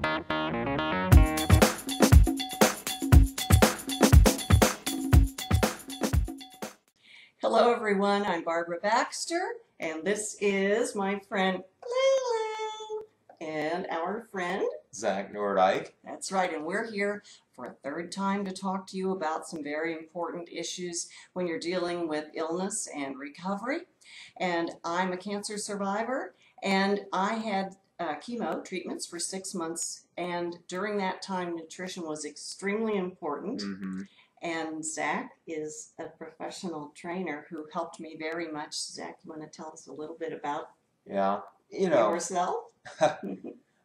Hello everyone, I'm Barbara Baxter, and this is my friend LuLu and our friend Zach Nordyke. That's right, and we're here for a third time to talk to you about some very important issues when you're dealing with illness and recovery. And I'm a cancer survivor, and I had chemo treatments for 6 months, and during that time nutrition was extremely important. And Zach is a professional trainer who helped me very much. Zach, you want to tell us a little bit about yourself?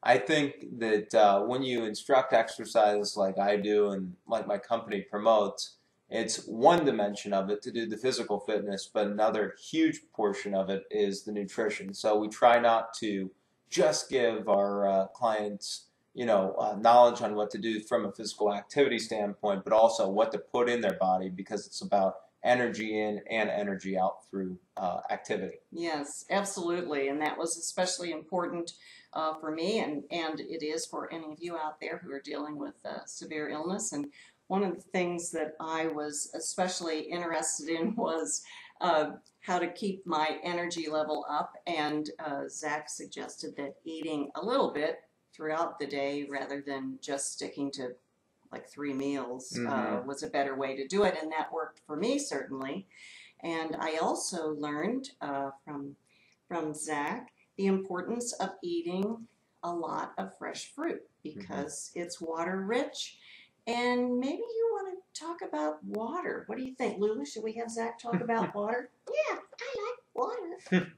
I think that when you instruct exercise like I do and like my company promotes, it's one dimension of it to do the physical fitness, but another huge portion of it is the nutrition. So we try not to just give our clients knowledge on what to do from a physical activity standpoint, but also what to put in their body, because it's about energy in and energy out through activity. Yes, absolutely, and that was especially important for me, and it is for any of you out there who are dealing with severe illness. And one of the things that I was especially interested in was how to keep my energy level up, and Zach suggested that eating a little bit throughout the day rather than just sticking to like 3 meals was a better way to do it, and that worked for me certainly. And I also learned from Zach the importance of eating a lot of fresh fruit because it's water rich. And maybe you want to talk about water. What do you think, Lulu? Should we have Zach talk about water? Yeah, I like water.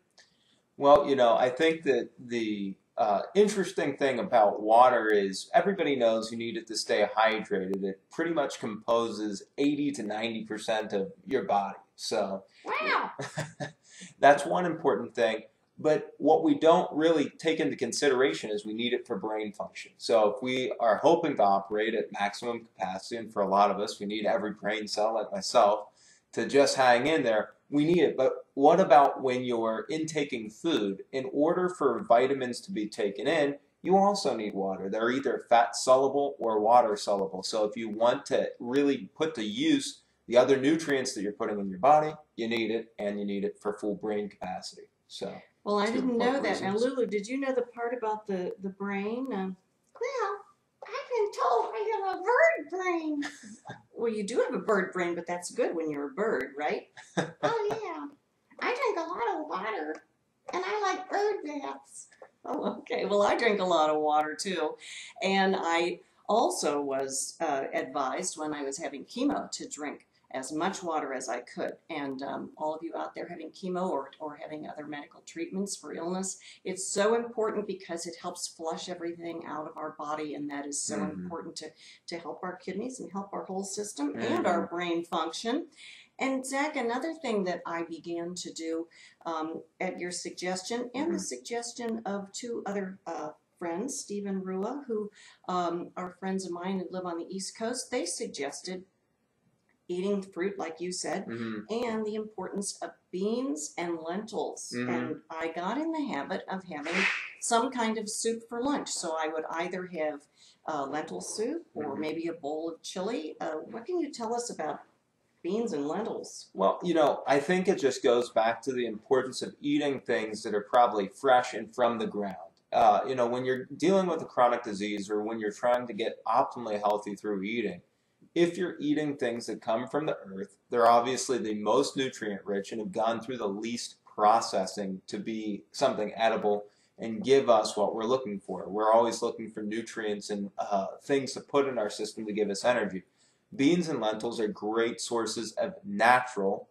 Well, I think that the interesting thing about water is everybody knows you need it to stay hydrated. It pretty much composes 80 to 90% of your body. So wow, that's one important thing. But what we don't really take into consideration is we need it for brain function. So if we are hoping to operate at maximum capacity, and for a lot of us, we need every brain cell, like myself, to just hang in there, we need it. But what about when you're intaking food? In order for vitamins to be taken in, you also need water. They're either fat soluble or water soluble. So if you want to really put to use the other nutrients that you're putting in your body, you need it, and you need it for full brain capacity. So. Well, I didn't know that. Now, Lulu, did you know the part about the brain? Well, I've been told I have a bird brain. Well, you do have a bird brain, but that's good when you're a bird, right? Oh, yeah. I drink a lot of water, and I like bird baths. Oh, okay. Well, I drink a lot of water, too. And I also was advised when I was having chemo to drink as much water as I could. And all of you out there having chemo or having other medical treatments for illness, it's so important because it helps flush everything out of our body, and that is so important to help our kidneys and help our whole system and our brain function. And Zach, another thing that I began to do at your suggestion and the suggestion of 2 other friends, Steve and Rua, who are friends of mine and live on the East Coast, they suggested eating fruit, like you said, and the importance of beans and lentils. And I got in the habit of having some kind of soup for lunch. So I would either have lentil soup or maybe a bowl of chili. What can you tell us about beans and lentils? Well, I think it just goes back to the importance of eating things that are probably fresh and from the ground. When you're dealing with a chronic disease or when you're trying to get optimally healthy through eating, if you're eating things that come from the earth, they're obviously the most nutrient rich and have gone through the least processing to be something edible and give us what we're looking for. We're always looking for nutrients and things to put in our system to give us energy. Beans and lentils are great sources of natural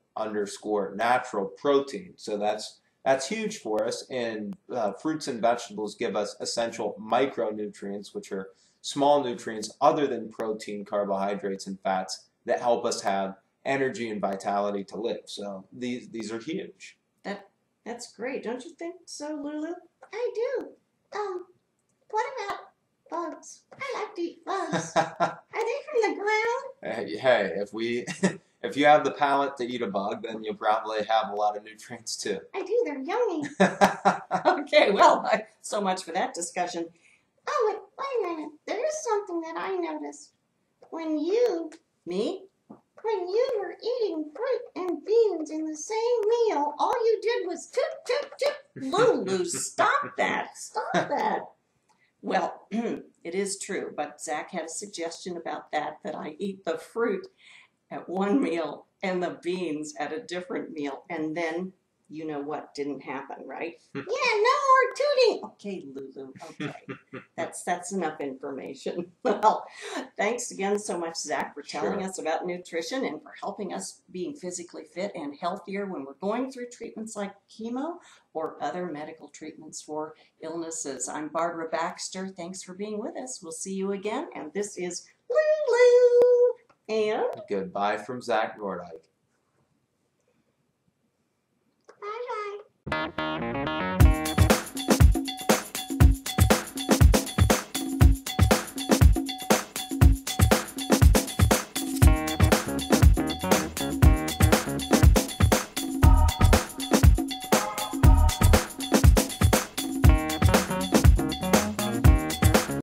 protein. So that's huge for us. And fruits and vegetables give us essential micronutrients, which are small nutrients other than protein, carbohydrates, and fats that help us have energy and vitality to live. So these are huge. That's great. Don't you think so, Lulu? I do. What about bugs? I like to eat bugs. Are they from the ground? Hey, if you have the palate to eat a bug, then you'll probably have a lot of nutrients too. I do. They're yummy. Okay, well, so much for that discussion. Oh, wait a minute. thing that I noticed. When you... Me? When you were eating fruit and beans in the same meal, all you did was tip, tip, tip. Lulu, stop that. Stop that. Well, it is true, but Zach had a suggestion about that I eat the fruit at one meal and the beans at a different meal. And then, you know what didn't happen, right? Yeah, no more tooting. Okay, Lulu, okay. That's enough information. Well, thanks again so much, Zach, for telling us about nutrition and for helping us being physically fit and healthier when we're going through treatments like chemo or other medical treatments for illnesses. I'm Barbara Baxter. Thanks for being with us. We'll see you again. And this is Lulu. And goodbye from Zach Nordyke. Bye-bye.